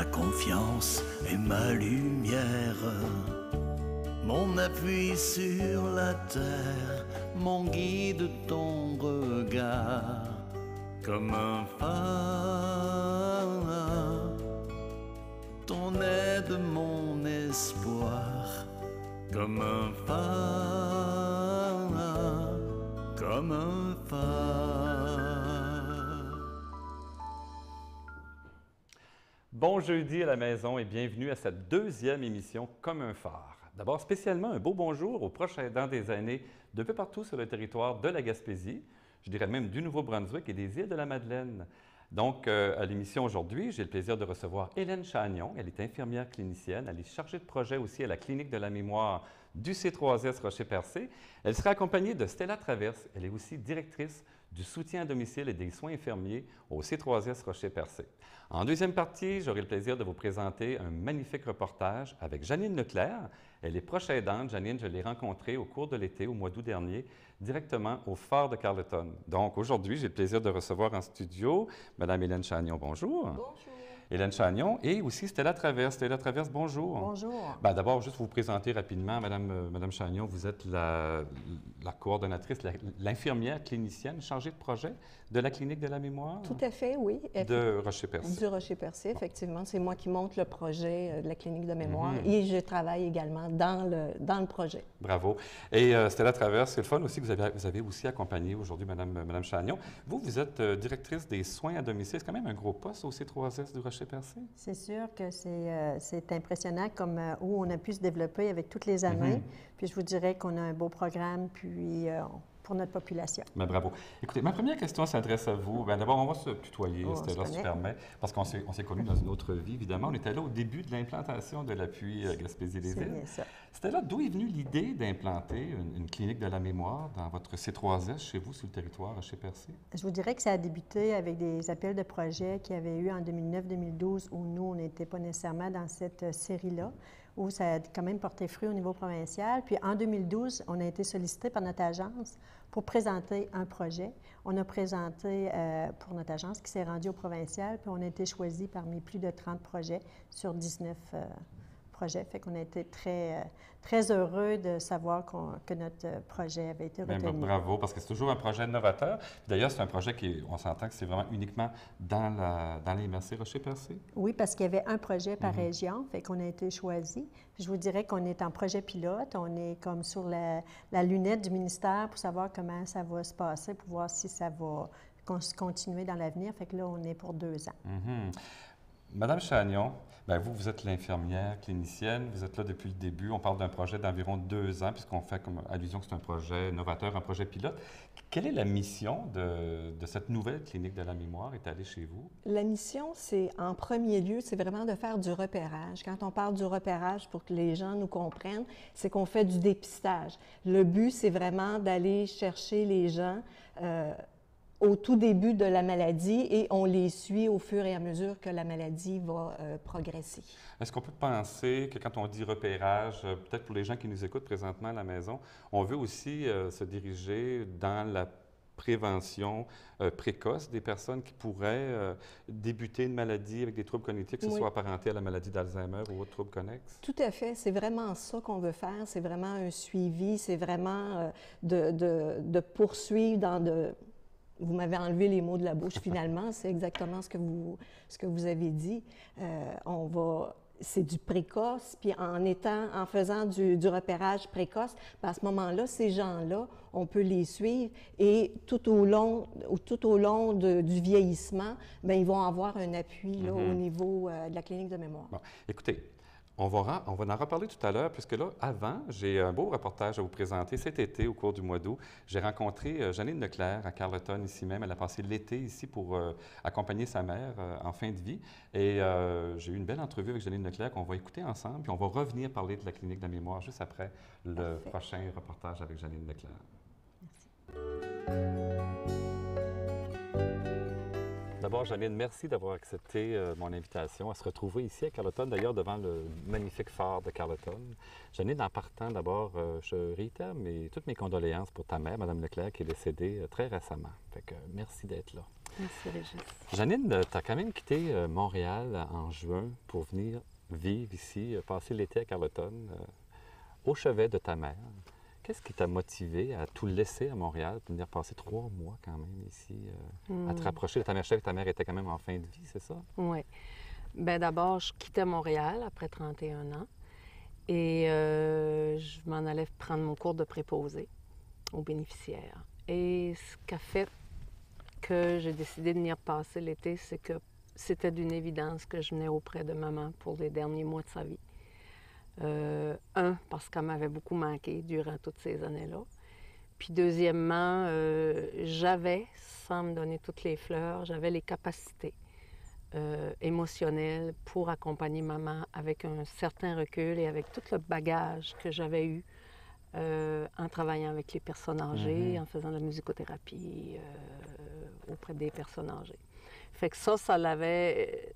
ma confiance et ma lumière, mon appui sur la terre, mon guide, ton regard, comme un phare, ton aide, mon espoir, comme un phare, comme un phare. Bon jeudi à la maison et bienvenue à cette deuxième émission Comme un phare. D'abord, spécialement un beau bonjour aux proches aidants des aînés de peu partout sur le territoire de la Gaspésie, je dirais même du Nouveau-Brunswick et des îles de la Madeleine. Donc, à l'émission aujourd'hui, j'ai le plaisir de recevoir Hélène Chagnon. Elle est infirmière clinicienne. Elle est chargée de projet aussi à la Clinique de la mémoire du C3S Rocher-Percé. Elle sera accompagnée de Stella Traverse. Elle est aussi directrice du soutien à domicile et des soins infirmiers au C3S Rocher-Percé. En deuxième partie, j'aurai le plaisir de vous présenter un magnifique reportage avec Janine Leclerc. Elle est proche aidante. Janine, je l'ai rencontrée au cours de l'été, au mois d'août dernier, directement au phare de Carleton. Donc, aujourd'hui, j'ai le plaisir de recevoir en studio Mme Hélène Chagnon. Bonjour. Bonjour. Hélène Chagnon et aussi Stella Traverse. Stella Traverse, bonjour. Bonjour. Bien, d'abord, juste vous présenter rapidement, Madame Chagnon, vous êtes la coordonnatrice, l'infirmière clinicienne chargée de projet de la Clinique de la mémoire? Tout à fait, oui. De Rocher-Percé. Du Rocher-Percé, effectivement. C'est moi qui monte le projet de la Clinique de mémoire et je travaille également dans le projet. Bravo. Et Stella Traverse, c'est le fun aussi que vous avez aussi accompagné aujourd'hui Madame Chagnon. Vous êtes directrice des soins à domicile. C'est quand même un gros poste au C3S du Rocher-Percé. C'est sûr que c'est impressionnant comme où on a pu se développer avec toutes les années. Puis je vous dirais qu'on a un beau programme puis pour notre population. Bien, bravo. Écoutez, ma première question s'adresse à vous. Bien, d'abord, on va se tutoyer, Stella, si tu permets, parce qu'on s'est connus dans une autre vie, évidemment. On était là au début de l'implantation de l'appui Gaspésie-les-Îles. C'est bien ça. Stella, d'où est venue l'idée d'implanter une clinique de la mémoire dans votre C3S chez vous, sur le territoire, chez Percé? Je vous dirais que ça a débuté avec des appels de projets qu'il y avait eu en 2009-2012 où nous, on n'était pas nécessairement dans cette série-là, où ça a quand même porté fruit au niveau provincial. Puis en 2012, on a été sollicité par notre agence pour présenter un projet. On a présenté pour notre agence qui s'est rendue au provincial, puis on a été choisi parmi plus de 30 projets sur 19 projets. Fait qu'on a été très heureux de savoir que notre projet avait été retenu. Bien, bravo, parce que c'est toujours un projet novateur. D'ailleurs, c'est un projet on s'entend que c'est vraiment uniquement dans les MRC Rocher-Percé? Oui, parce qu'il y avait un projet par région, fait qu'on a été choisi. Puis je vous dirais qu'on est en projet pilote, on est comme sur la lunette du ministère pour savoir comment ça va se passer, pour voir si ça va continuer dans l'avenir. Fait que là, on est pour 2 ans. Madame Chagnon, bien, vous êtes l'infirmière clinicienne, vous êtes là depuis le début. On parle d'un projet d'environ 2 ans, puisqu'on fait comme allusion que c'est un projet novateur, un projet pilote. Quelle est la mission de cette nouvelle clinique de la mémoire étalée chez vous? La mission, c'est en premier lieu, c'est vraiment de faire du repérage. Quand on parle du repérage, pour que les gens nous comprennent, c'est qu'on fait du dépistage. Le but, c'est vraiment d'aller chercher les gens au tout début de la maladie et on les suit au fur et à mesure que la maladie va progresser. Est-ce qu'on peut penser que quand on dit repérage, peut-être pour les gens qui nous écoutent présentement à la maison, on veut aussi se diriger dans la prévention précoce des personnes qui pourraient débuter une maladie avec des troubles cognitifs, que ce soit apparenté à la maladie d'Alzheimer ou autres troubles connexes? Tout à fait. C'est vraiment ça qu'on veut faire. C'est vraiment un suivi. C'est vraiment de poursuivre dans Vous m'avez enlevé les mots de la bouche, finalement. C'est exactement ce que vous avez dit. C'est du précoce, puis en faisant du repérage précoce, à ce moment-là, ces gens-là, on peut les suivre et tout au long du vieillissement, bien, ils vont avoir un appui là, au niveau de la clinique de mémoire. Bon, écoutez, on va en reparler tout à l'heure, puisque là, avant, j'ai un beau reportage à vous présenter. Cet été, au cours du mois d'août, j'ai rencontré Janine Leclerc à Carleton, ici même. Elle a passé l'été ici pour accompagner sa mère en fin de vie. Et j'ai eu une belle entrevue avec Janine Leclerc qu'on va écouter ensemble, puis on va revenir parler de la clinique de la mémoire juste après le prochain reportage avec Janine Leclerc. Merci. D'abord, Janine, merci d'avoir accepté mon invitation à se retrouver ici à Carleton, d'ailleurs devant le magnifique phare de Carleton. Janine, en partant d'abord, je réitère toutes mes condoléances pour ta mère, Mme Leclerc, qui est décédée très récemment. Fait que merci d'être là. Merci, Régis. Janine, tu as quand même quitté Montréal en juin pour venir vivre ici, passer l'été à Carleton, au chevet de ta mère. Qu'est-ce qui t'a motivé à tout laisser à Montréal pour venir passer 3 mois quand même ici, à te rapprocher de ta mère? Je sais que ta mère était quand même en fin de vie, c'est ça? Oui. Bien, d'abord, je quittais Montréal après 31 ans et je m'en allais prendre mon cours de préposé aux bénéficiaires. Et ce qui a fait que j'ai décidé de venir passer l'été, c'est que c'était d'une évidence que je venais auprès de maman pour les derniers mois de sa vie. Parce qu'elle m'avait beaucoup manqué durant toutes ces années-là. Puis deuxièmement, j'avais, sans me donner toutes les fleurs, j'avais les capacités émotionnelles pour accompagner maman avec un certain recul et avec tout le bagage que j'avais eu en travaillant avec les personnes âgées, en faisant de la musicothérapie auprès des personnes âgées. Fait que ça l'avait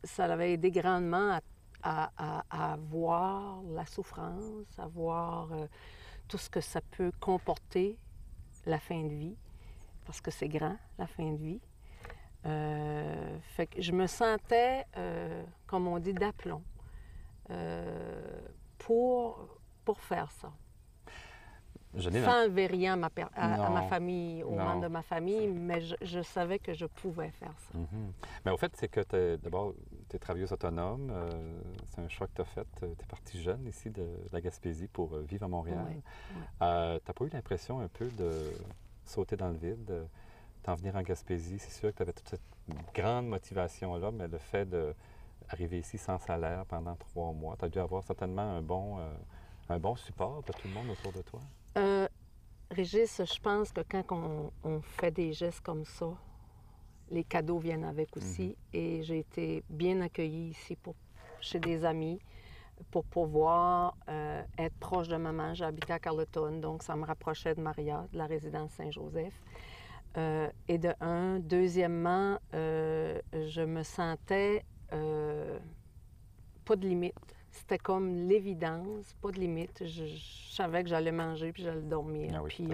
aidé grandement à voir la souffrance, à voir tout ce que ça peut comporter, la fin de vie, parce que c'est grand, la fin de vie. Fait que je me sentais, comme on dit, d'aplomb pour faire ça. Sans enlever rien à ma famille, aux membres de ma famille, mais je savais que je pouvais faire ça. Mais au fait, c'est que d'abord, tu es travailleuse autonome. C'est un choix que tu as fait. Tu es partie jeune ici de la Gaspésie pour vivre à Montréal. Oui. Tu n'as pas eu l'impression un peu de sauter dans le vide, d'en venir en Gaspésie? C'est sûr que tu avais toute cette grande motivation-là, mais le fait d'arriver ici sans salaire pendant 3 mois, tu as dû avoir certainement un bon support de tout le monde autour de toi? Régis, je pense que quand on fait des gestes comme ça, les cadeaux viennent avec aussi. Et j'ai été bien accueillie ici chez des amis pour pouvoir être proche de maman. J'habitais à Carleton, donc ça me rapprochait de Maria, de la résidence Saint-Joseph. Et de un. Deuxièmement, je me sentais pas de limite. C'était comme l'évidence, pas de limite. Je savais que j'allais manger puis j'allais dormir. Ah oui, puis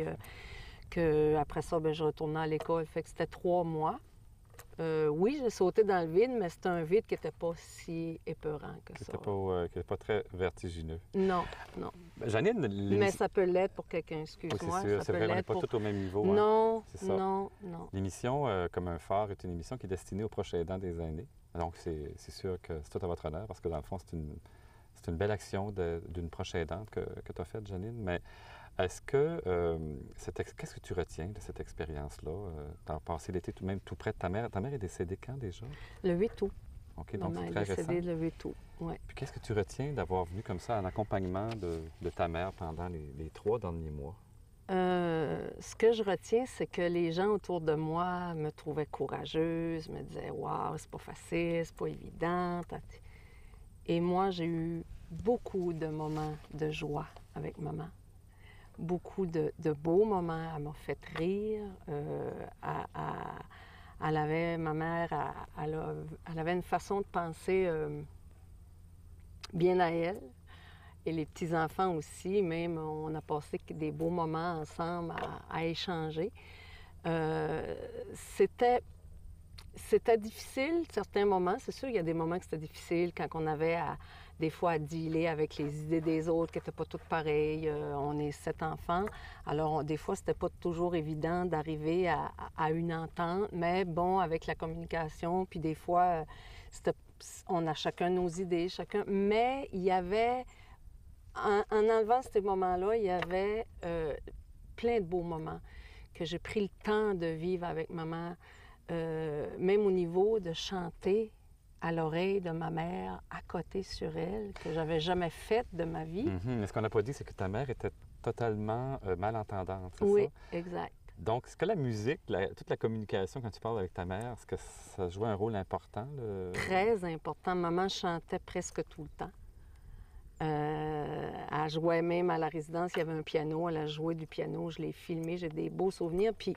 qu'après ça, bien, je retournais à l'école. Fait que c'était 3 mois. Oui, j'ai sauté dans le vide, mais c'était un vide qui n'était pas si épeurant que ça. Qui n'était pas très vertigineux. Non, non. Janine, mais ça peut l'être pour quelqu'un, excuse-moi. Oui, c'est vrai, on n'est pas tous au même niveau. Non, c'est ça. non. L'émission Comme un phare est une émission qui est destinée aux proches aidants des aînés. Donc, c'est sûr que c'est tout à votre honneur parce que, dans le fond, c'est une belle action d'une proche aidante que tu as faite, Janine. Mais est-ce que, qu'est-ce que tu retiens de cette expérience-là? Tu as passé l'été même tout près de ta mère. Ta mère est décédée quand déjà? Le 8 août. OK, donc Maman c'est très est décédée récent. le 8 août, oui. Puis qu'est-ce que tu retiens d'avoir venu comme ça en accompagnement de ta mère pendant les 3 derniers mois? Ce que je retiens, c'est que les gens autour de moi me trouvaient courageuse, me disaient « Wow, c'est pas facile, c'est pas évident. » Et moi, j'ai eu beaucoup de moments de joie avec maman. Beaucoup de beaux moments. Elle m'a fait rire. Ma mère, elle avait une façon de penser bien à elle. Et les petits-enfants aussi, même, on a passé des beaux moments ensemble à échanger. C'était difficile, certains moments. C'est sûr, il y a des moments que c'était difficile quand on avait des fois à dealer avec les idées des autres qui n'étaient pas toutes pareilles. On est 7 enfants. Alors, des fois, c'était pas toujours évident d'arriver à une entente. Mais bon, avec la communication, puis des fois, on a chacun nos idées, chacun. Mais il y avait... En enlevant ces moments-là, il y avait plein de beaux moments que j'ai pris le temps de vivre avec maman, même au niveau de chanter à l'oreille de ma mère, à côté sur elle, que j'avais jamais fait de ma vie. Mais ce qu'on n'a pas dit, c'est que ta mère était totalement malentendante, c'est oui, ça? Oui, exact. Donc, est-ce que la musique, toute la communication quand tu parles avec ta mère, est-ce que ça jouait un rôle important? Très important. Maman chantait presque tout le temps. Elle jouait même à la résidence, il y avait un piano, elle a joué du piano, je l'ai filmé, j'ai des beaux souvenirs. Puis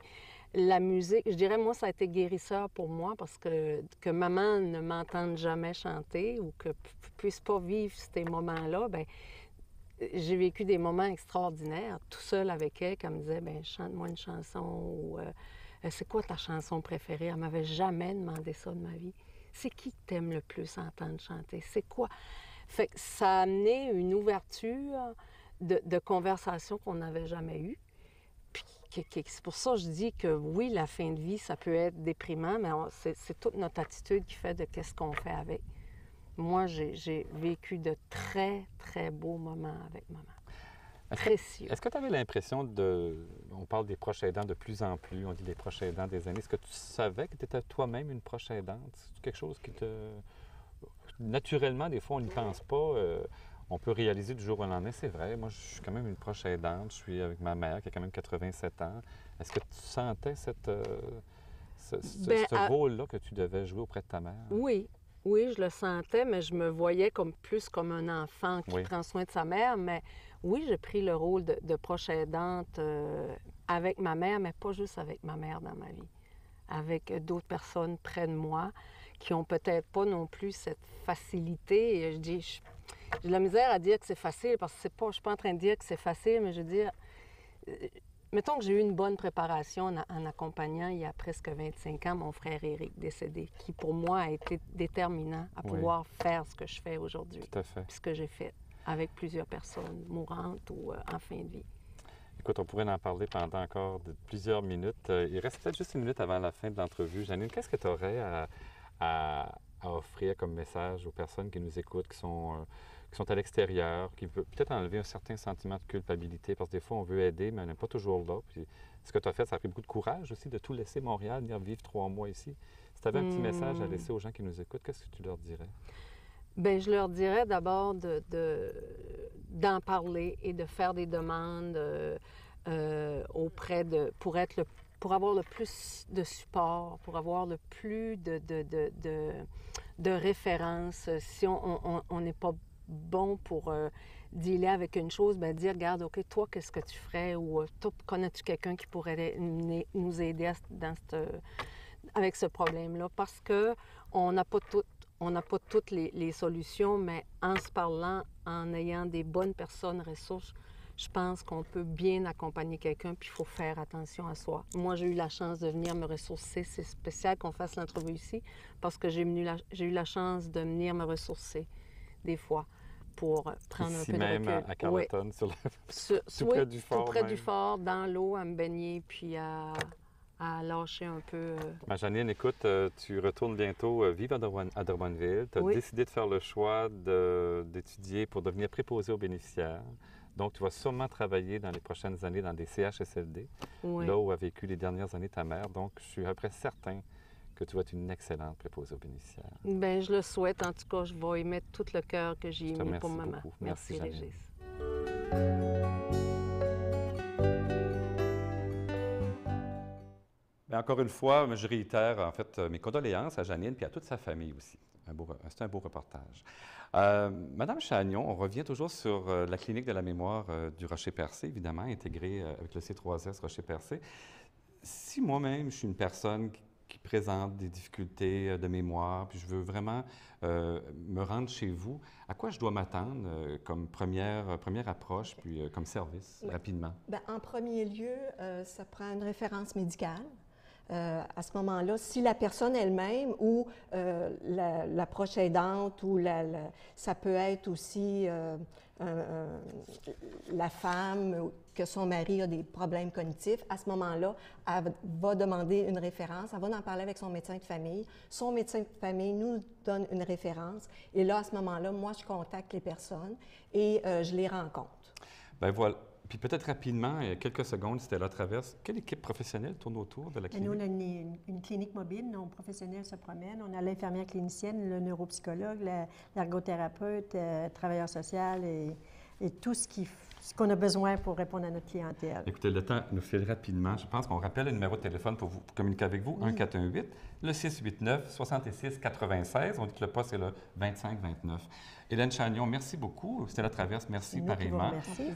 la musique, je dirais, moi, ça a été guérisseur pour moi parce que maman ne m'entende jamais chanter ou que puisse pas vivre ces moments-là, bien, j'ai vécu des moments extraordinaires, tout seul avec elle, qu'elle me disait, bien, chante-moi une chanson ou c'est quoi ta chanson préférée? Elle m'avait jamais demandé ça de ma vie. C'est qui que t'aimes le plus entendre chanter? C'est quoi? Fait que ça a amené une ouverture de conversation qu'on n'avait jamais eue. Puis c'est pour ça que je dis que oui, la fin de vie, ça peut être déprimant, mais c'est toute notre attitude qui fait de qu'est-ce qu'on fait avec. Moi, j'ai vécu de très, très beaux moments avec maman. Précieux. Est-ce que tu avais l'impression on parle des proches aidants de plus en plus, on dit des proches aidants des années. Est-ce que tu savais que tu étais toi-même une proche aidante? C'est quelque chose qui te... Naturellement, des fois, on n'y pense pas. On peut réaliser du jour au lendemain, c'est vrai. Moi, je suis quand même une proche aidante. Je suis avec ma mère qui a quand même 87 ans. Est-ce que tu sentais ce rôle-là que tu devais jouer auprès de ta mère? Oui. Oui, je le sentais, mais je me voyais plus comme un enfant qui prend soin de sa mère. Mais oui, j'ai pris le rôle de proche aidante avec ma mère, mais pas juste avec ma mère dans ma vie. Avec d'autres personnes près de moi qui n'ont peut-être pas non plus cette facilité. Et j'ai de la misère à dire que c'est facile, parce que je ne suis pas en train de dire que c'est facile, mais je veux dire... Mettons que j'ai eu une bonne préparation en accompagnant, il y a presque 25 ans, mon frère Éric, décédé, qui pour moi a été déterminant à pouvoir faire ce que je fais aujourd'hui. Tout à fait. Puis ce que j'ai fait avec plusieurs personnes mourantes ou en fin de vie. Écoute, on pourrait en parler pendant encore plusieurs minutes. Il reste peut-être juste une minute avant la fin de l'entrevue. Janine, qu'est-ce que tu aurais à offrir comme message aux personnes qui nous écoutent, qui sont à l'extérieur, qui peuvent peut-être enlever un certain sentiment de culpabilité, parce que des fois, on veut aider, mais on n'est pas toujours là. Puis, ce que tu as fait, ça a pris beaucoup de courage aussi de tout laisser Montréal, venir vivre 3 mois ici. Si tu avais un petit message à laisser aux gens qui nous écoutent, qu'est-ce que tu leur dirais? Bien, je leur dirais d'abord d'en parler et de faire des demandes pour avoir le plus de support, pour avoir le plus de références. Si on n'est pas bon pour dealer avec une chose, bien dire, regarde, OK, toi, qu'est-ce que tu ferais? Ou toi, connais-tu quelqu'un qui pourrait nous aider avec ce problème-là? Parce qu'on n'a pas toutes les solutions, mais en se parlant, en ayant des bonnes personnes ressources, je pense qu'on peut bien accompagner quelqu'un, puis il faut faire attention à soi. Moi, j'ai eu la chance de venir me ressourcer. C'est spécial qu'on fasse l'entrevue ici, parce que j'ai eu la chance de venir me ressourcer des fois pour prendre ici un peu de recul. Même à Carleton, tout près du fort. Tout près du fort, dans l'eau, à me baigner, puis à lâcher un peu. Janine, écoute, tu retournes bientôt vivre à Drummondville. Tu as décidé de faire le choix d'étudier pour devenir préposé aux bénéficiaires. Donc, tu vas sûrement travailler dans les prochaines années dans des CHSLD, là où a vécu les dernières années ta mère. Donc, je suis à peu près certain que tu vas être une excellente préposée aux bénéficiaires. Bien, je le souhaite. En tout cas, je vais y mettre tout le cœur que j'ai mis pour maman. Beaucoup. Merci Régis. Bien, encore une fois, je réitère en fait mes condoléances à Janine et à toute sa famille aussi. C'est un beau reportage. Madame Chagnon, on revient toujours sur la clinique de la mémoire du Rocher-Percé, évidemment, intégrée avec le C3S Rocher-Percé. Si moi-même, je suis une personne qui présente des difficultés de mémoire, puis je veux vraiment me rendre chez vous, à quoi je dois m'attendre comme première approche, puis comme service, rapidement? Bien, en premier lieu, ça prend une référence médicale. À ce moment-là, si la personne elle-même ou la proche aidante ou ça peut être aussi la femme, que son mari a des problèmes cognitifs, à ce moment-là, elle va demander une référence, elle va en parler avec son médecin de famille. Son médecin de famille nous donne une référence et là, à ce moment-là, moi, je contacte les personnes et je les rencontre. Bien voilà. Puis peut-être rapidement, quelques secondes, Stella Traverse, quelle équipe professionnelle tourne autour de la clinique? Nous, on a une clinique mobile, nos professionnels se promènent. On a l'infirmière clinicienne, le neuropsychologue, l'ergothérapeute, travailleur social et tout ce qu'on a besoin pour répondre à notre clientèle. Écoutez, le temps nous file rapidement. Je pense qu'on rappelle le numéro de téléphone pour communiquer avec vous, 1-418, le 689-66-96. On dit que le poste est le 25-29. Hélène Chagnon, merci beaucoup. Stella Traverse, merci pareillement.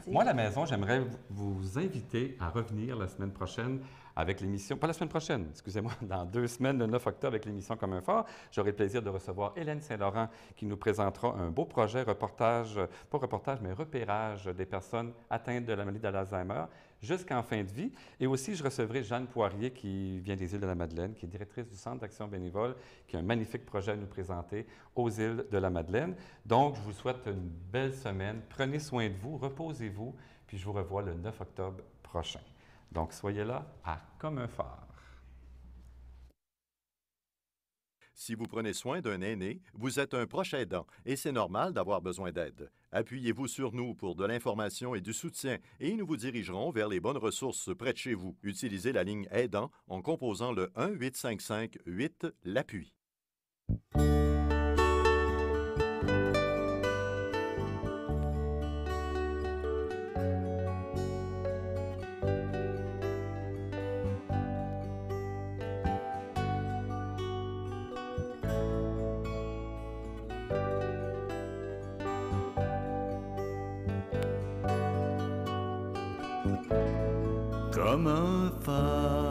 Moi, à la maison, j'aimerais vous inviter à revenir la semaine prochaine avec l'émission, pas la semaine prochaine, excusez-moi, dans 2 semaines, le 9 octobre, avec l'émission Comme un phare, j'aurai le plaisir de recevoir Hélène Saint-Laurent qui nous présentera un beau projet reportage, pas reportage, mais repérage des personnes atteintes de la maladie de l'Alzheimer jusqu'en fin de vie. Et aussi, je recevrai Jeanne Poirier qui vient des Îles-de-la-Madeleine, qui est directrice du Centre d'action bénévole, qui a un magnifique projet à nous présenter aux Îles-de-la-Madeleine. Donc, je vous souhaite une belle semaine. Prenez soin de vous, reposez-vous, puis je vous revois le 9 octobre prochain. Donc, soyez là à Comme un phare. Si vous prenez soin d'un aîné, vous êtes un proche aidant et c'est normal d'avoir besoin d'aide. Appuyez-vous sur nous pour de l'information et du soutien et nous vous dirigerons vers les bonnes ressources près de chez vous. Utilisez la ligne aidant en composant le 1-855-8-l'appui. Comme un phare.